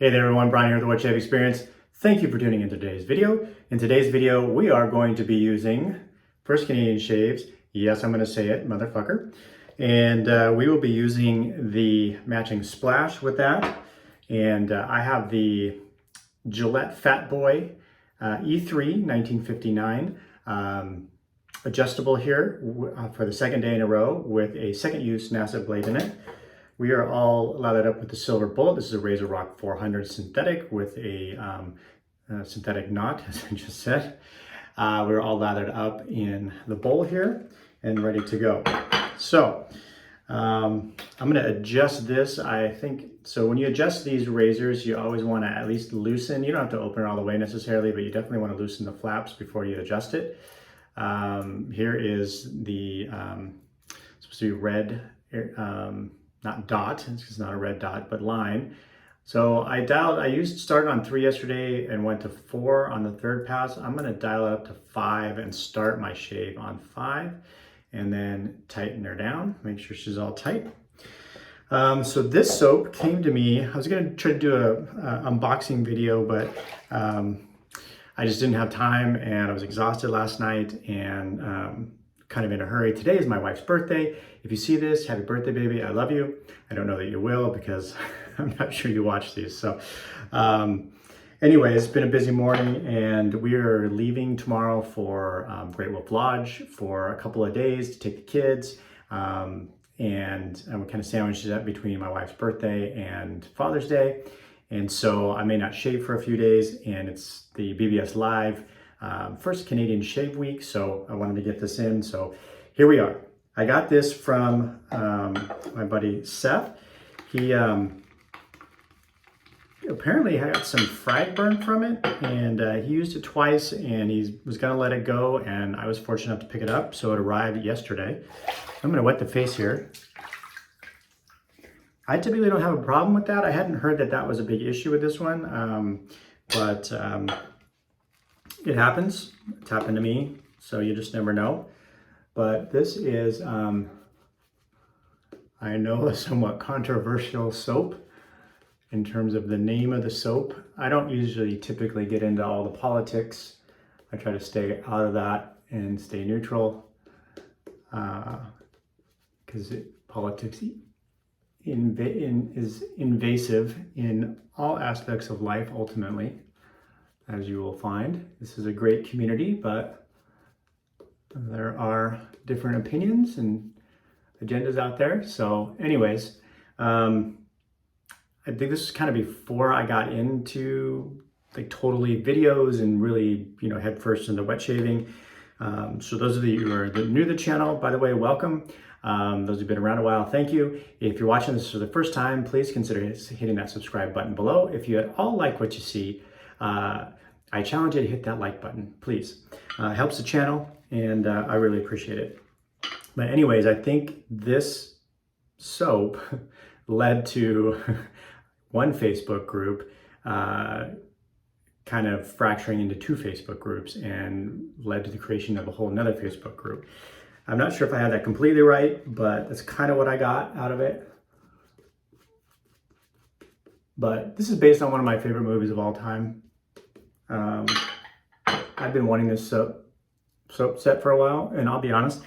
Hey there everyone, Brian here with the Wet Shave Experience. Thank you for tuning in today's video. In today's video, we are going to be using First Canadian Shaves. Yes, I'm going to say it, motherfucker. And we will be using the matching splash with that. And I have the Gillette Fatboy E3 1959 adjustable here for the second day in a row with a second use NASA blade in it. We are all lathered up with the silver bullet. This is a RazoRock 400 synthetic with a synthetic knot, as I just said. We're all lathered up in the bowl here and ready to go. So I'm gonna adjust this. I think, so when you adjust these razors, you always wanna at least loosen. You don't have to open it all the way necessarily, but you definitely wanna loosen the flaps before you adjust it. Here is the, supposed to be red, not dot, it's not a red dot, but line. So I started on 3 yesterday and went to 4 on the third pass. I'm gonna dial it up to 5 and start my shave on 5 and then tighten her down, make sure she's all tight. So this soap came to me, I was gonna try to do a unboxing video, but I just didn't have time and I was exhausted last night and kind of in a hurry. Today is my wife's birthday. If you see this, happy birthday, baby. I love you. I don't know that you will because I'm not sure you watch these. So anyway, it's been a busy morning and we are leaving tomorrow for Great Wolf Lodge for a couple of days to take the kids. And we kind of sandwiched it up between my wife's birthday and Father's Day. And so I may not shave for a few days, and it's the BBS Live First Canadian Shave Week, so I wanted to get this in. So here we are. I got this from my buddy Seth. He apparently had some frag burn from it, and he used it twice, and he was gonna let it go, and I was fortunate enough to pick it up, so it arrived yesterday. I'm gonna wet the face here. I typically don't have a problem with that. I hadn't heard that that was a big issue with this one, but it happens. It's happened to me, so you just never know. But this is, I know, a somewhat controversial soap in terms of the name of the soap. I don't usually typically get into all the politics. I try to stay out of that and stay neutral because politics is invasive in all aspects of life ultimately, as you will find. This is a great community, but there are different opinions and agendas out there. So anyways, I think this is kind of before I got into like totally videos and really, head first into wet shaving. So those of you who are new to the channel, by the way, welcome. Those who've been around a while, thank you. If you're watching this for the first time, please consider hitting that subscribe button below. If you at all like what you see, I challenge you to hit that like button, please. It helps the channel, and I really appreciate it. But anyways, I think this soap led to one Facebook group kind of fracturing into 2 Facebook groups and led to the creation of a whole nother Facebook group. I'm not sure if I had that completely right, but that's kind of what I got out of it. But this is based on one of my favorite movies of all time. I've been wanting this soap set for a while, and I'll be honest,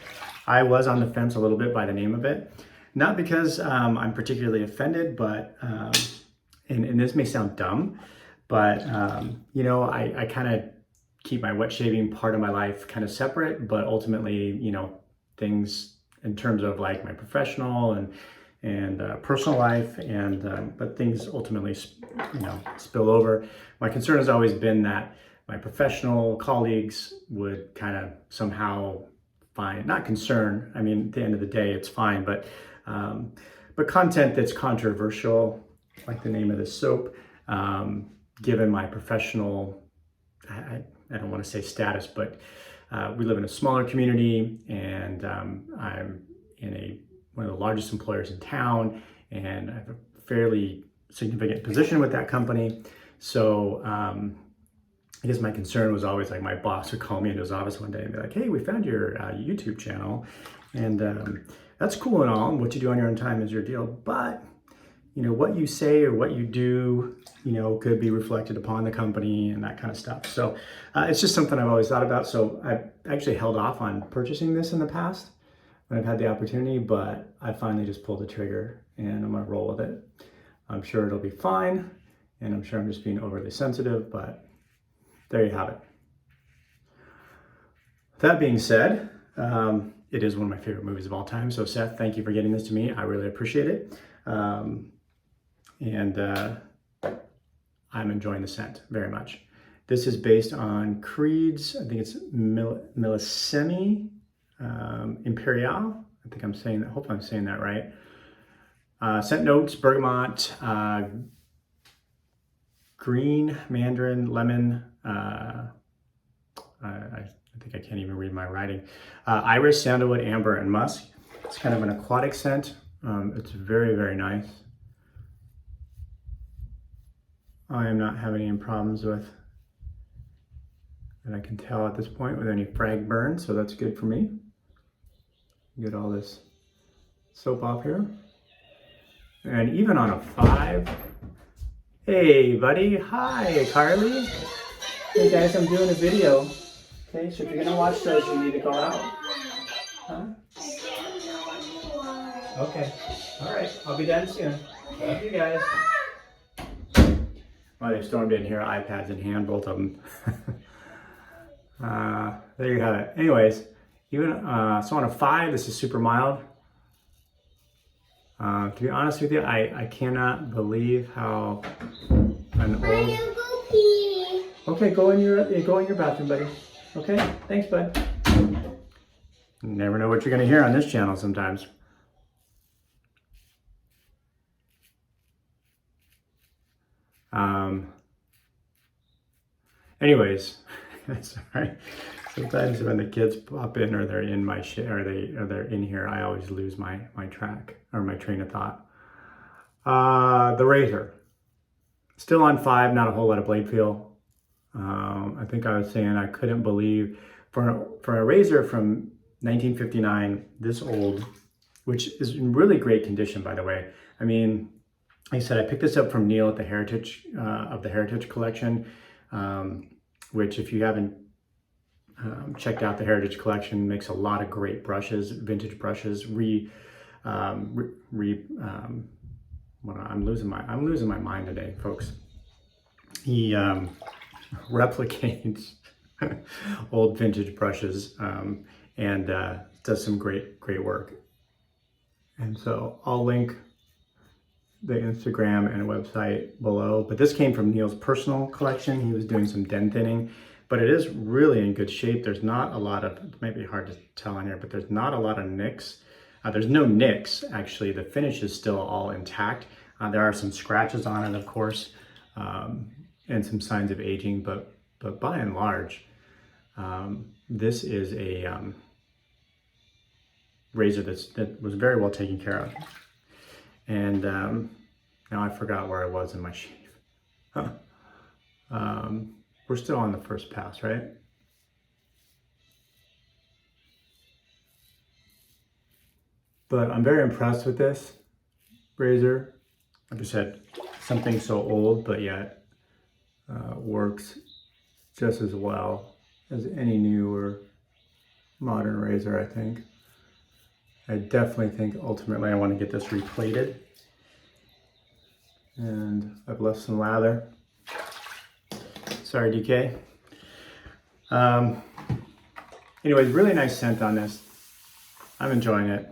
I was on the fence a little bit by the name of it. Not because I'm particularly offended, but, and this may sound dumb, but, I kind of keep my wet shaving part of my life kind of separate, but ultimately, things in terms of like my professional and personal life, and but things ultimately spill over. My concern has always been that my professional colleagues would kind of somehow find, not concern, I mean, at the end of the day it's fine, but content that's controversial, like the name of this soap, given my professional, I don't want to say status, but we live in a smaller community, and I'm in one of the largest employers in town, and I have a fairly significant position with that company. So I guess my concern was always like my boss would call me into his office one day and be like, hey, we found your YouTube channel, and that's cool and all, and what you do on your own time is your deal, but what you say or what you do, could be reflected upon the company and that kind of stuff. So it's just something I've always thought about. So I've actually held off on purchasing this in the past when I've had the opportunity, but I finally just pulled the trigger and I'm gonna roll with it. I'm sure it'll be fine, and I'm sure I'm just being overly sensitive, but there you have it. That being said, it is one of my favorite movies of all time. So Seth, thank you for getting this to me. I really appreciate it. And I'm enjoying the scent very much. This is based on Creed's, I think it's Millesimi Imperial. I think I'm saying that, hope I'm saying that right. Scent notes, bergamot, green, mandarin, lemon, I think I can't even read my writing. Iris, sandalwood, amber, and musk. It's kind of an aquatic scent. It's very, very nice. I am not having any problems with, and I can tell at this point, with any frag burn, so that's good for me. Get all this soap off here. And even on a 5, hey buddy, hi Carly. Hey guys, I'm doing a video. Okay, so if you're gonna watch those, you need to go out. Huh? Okay, all right, I'll be done soon. Love you guys. Well, they stormed in here, iPads in hand, both of them. There you have it. Anyways, even so on a 5, this is super mild. To be honest with you, I cannot believe how an old. Okay, go in your bathroom, buddy. Okay, thanks, bud. You never know what you're gonna hear on this channel sometimes. Anyways, sorry. Sometimes when the kids pop in or they're in my they're in here, I always lose my track or my train of thought. The razor, still on 5, not a whole lot of blade feel. I think I was saying I couldn't believe for a razor from 1959, this old, which is in really great condition, by the way. I mean, like I said, I picked this up from Neil at the Heritage Collection, which if you haven't checked out the Heritage Collection, makes a lot of great brushes, vintage brushes. I'm losing my mind today, folks. He replicates old vintage brushes and does some great work. And so I'll link the Instagram and website below, but this came from Neil's personal collection. He was doing some den thinning, but it is really in good shape. There's not a lot of, it might be hard to tell on here, but there's not a lot of nicks. There's no nicks, actually. The finish is still all intact. There are some scratches on it, of course, and some signs of aging, but by and large, this is a razor that was very well taken care of. And now I forgot where I was in my shave. We're still on the first pass, right? But I'm very impressed with this razor. Like I said, something so old, but yet works just as well as any new or modern razor, I think. I definitely think ultimately I want to get this replated. And I've left some lather. Sorry, DK. Anyways, really nice scent on this. I'm enjoying it.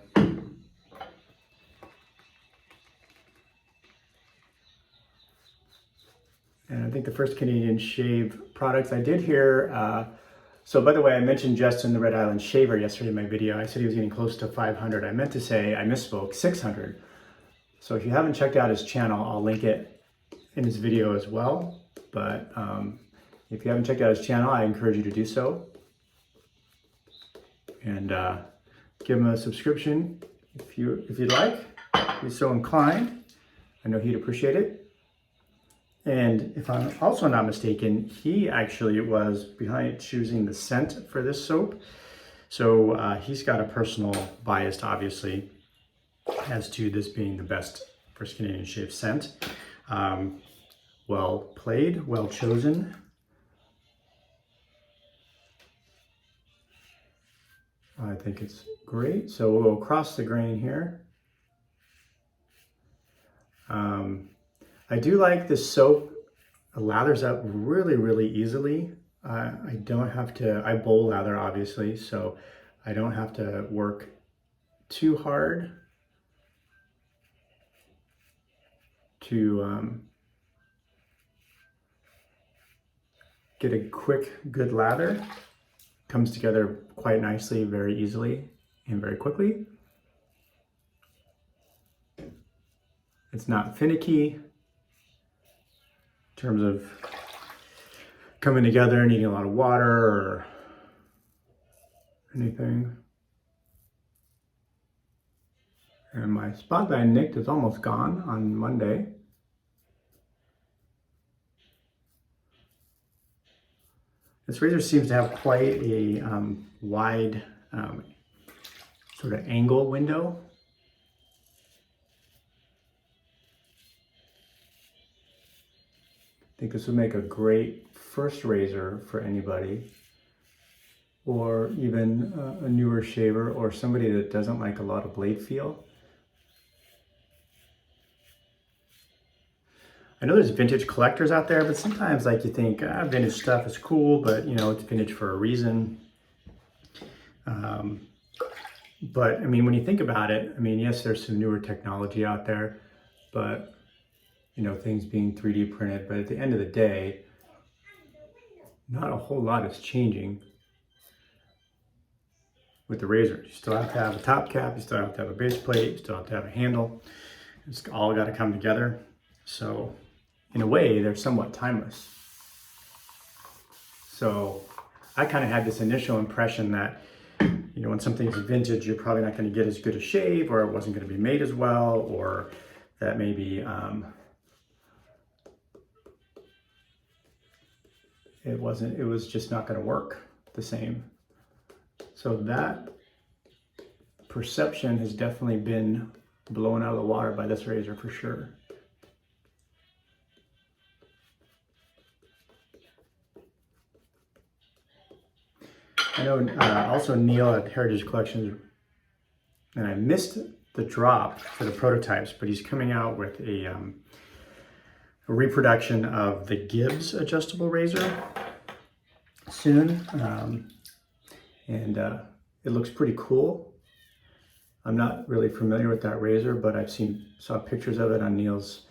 And I think the first Canadian shave products I did hear. So by the way, I mentioned Justin the Red Island Shaver yesterday in my video. I said he was getting close to 500. I meant to say, I misspoke, 600. So if you haven't checked out his channel, I'll link it in this video as well. But if you haven't checked out his channel, I encourage you to do so. And give him a subscription if you'd like. If you're so inclined. I know he'd appreciate it. And if I'm also not mistaken, he actually was behind choosing the scent for this soap. So he's got a personal bias, obviously, as to this being the best First Canadian Shave scent. Well played, well chosen. I think it's great. So we'll go across the grain here. I do like this soap. It lathers up really, really easily. I don't have to, I bowl lather obviously, so I don't have to work too hard to get a quick, good lather. Comes together quite nicely, very easily, and very quickly. It's not finicky in terms of coming together, needing a lot of water or anything. And my spot that I nicked is almost gone on Monday. This razor seems to have quite a wide sort of angle window. I think this would make a great first razor for anybody, or even a newer shaver or somebody that doesn't like a lot of blade feel. I know there's vintage collectors out there, but sometimes like you think vintage stuff is cool, but you know, it's vintage for a reason. But I mean, when you think about it, I mean, yes, there's some newer technology out there, but you know, things being 3D printed, but at the end of the day, not a whole lot is changing with the razor. You still have to have a top cap, you still have to have a base plate, you still have to have a handle. It's all got to come together. So in a way, they're somewhat timeless. So I kind of had this initial impression that, you know, when something's vintage, you're probably not going to get as good a shave, or it wasn't going to be made as well, or that maybe it was just not going to work the same. So that perception has definitely been blown out of the water by this razor for sure. I know also Neil at Heritage Collections, and I missed the drop for the prototypes, but he's coming out with a reproduction of the Gibbs adjustable razor soon, and it looks pretty cool. I'm not really familiar with that razor, but I've saw pictures of it on Neil's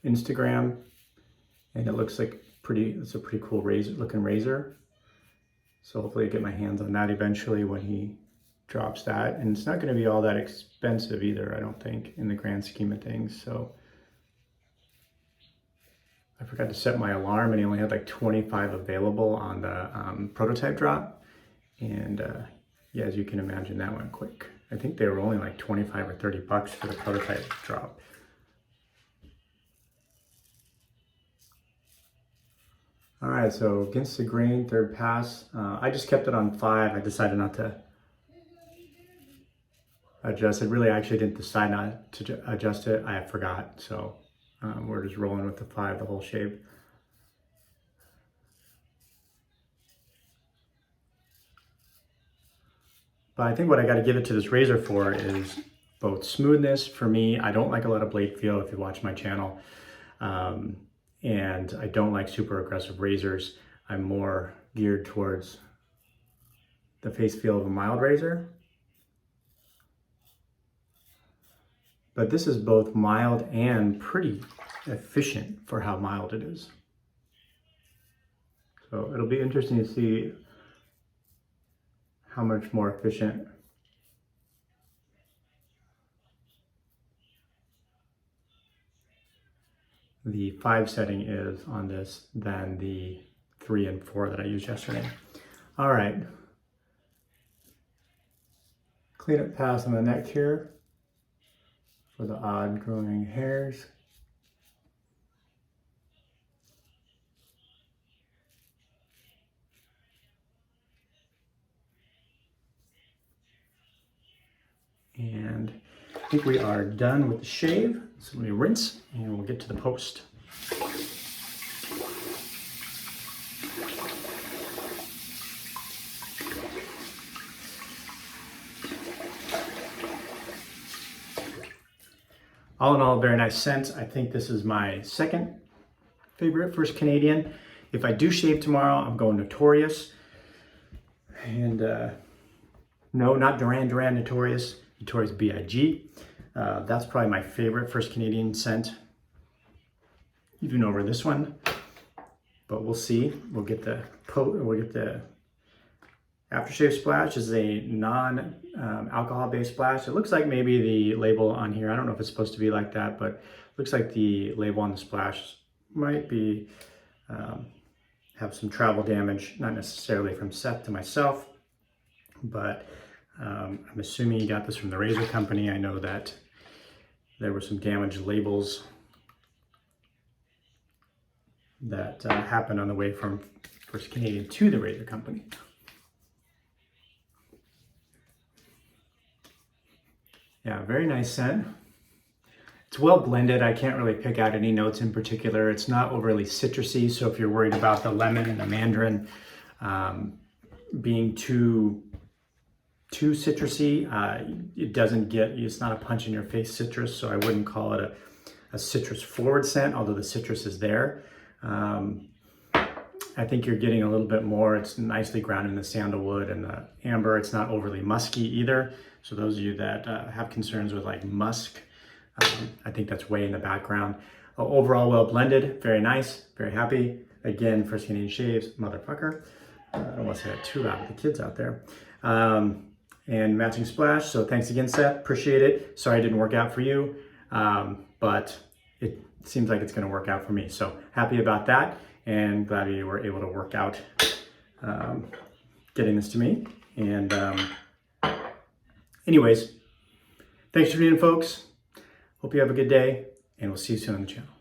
Instagram, and it looks like it's a pretty cool looking razor. So hopefully I get my hands on that eventually when he drops that. And it's not going to be all that expensive either, I don't think, in the grand scheme of things. So I forgot to set my alarm, and he only had like 25 available on the prototype drop. And yeah, as you can imagine, that went quick. I think they were only like 25 or 30 bucks for the prototype drop. All right, so against the grain, third pass. I just kept it on 5. I decided not to adjust it. Really, I actually didn't decide not to adjust it. I forgot, so we're just rolling with the 5 the whole shave. But I think what I got to give it to this razor for is both smoothness. For me, I don't like a lot of blade feel if you watch my channel. And I don't like super aggressive razors. I'm more geared towards the face feel of a mild razor. But this is both mild and pretty efficient for how mild it is. So it'll be interesting to see how much more efficient the 5 setting is on this than the 3 and 4 that I used yesterday. All right. Clean up pass on the neck here for the odd growing hairs. And I think we are done with the shave. So let me rinse and we'll get to the post. All in all, very nice scent. I think this is my second favorite First Canadian. If I do shave tomorrow, I'm going Notorious. And no, not Duran Duran Notorious, Notorious B.I.G. That's probably my favorite First Canadian scent, even over this one. But we'll see. We'll get the aftershave splash. Is a non-alcohol based splash. It looks like maybe the label on here, I don't know if it's supposed to be like that, but it looks like the label on the splash might be have some travel damage, not necessarily from Seth to myself, but I'm assuming he got this from the Razor company. I know that there were some damaged labels that happened on the way from First Canadian to the Razor company. Yeah, very nice scent. It's well blended. I can't really pick out any notes in particular. It's not overly citrusy, so if you're worried about the lemon and the mandarin being too citrusy, it doesn't get, it's not a punch in your face citrus, so I wouldn't call it a citrus forward scent, although the citrus is there. I think you're getting a little bit more. It's nicely grounded in the sandalwood and the amber. It's not overly musky either. So those of you that have concerns with like musk, I think that's way in the background. Overall, well blended, very nice, very happy. Again, First Canadian Shaves, motherfucker. I don't want to say that too loud with the kids out there. And matching splash. So thanks again, Seth. Appreciate it. Sorry it didn't work out for you, but it seems like it's going to work out for me. So happy about that, and glad we were able to work out getting this to me. And anyways, thanks for tuning in, folks. Hope you have a good day, and we'll see you soon on the channel.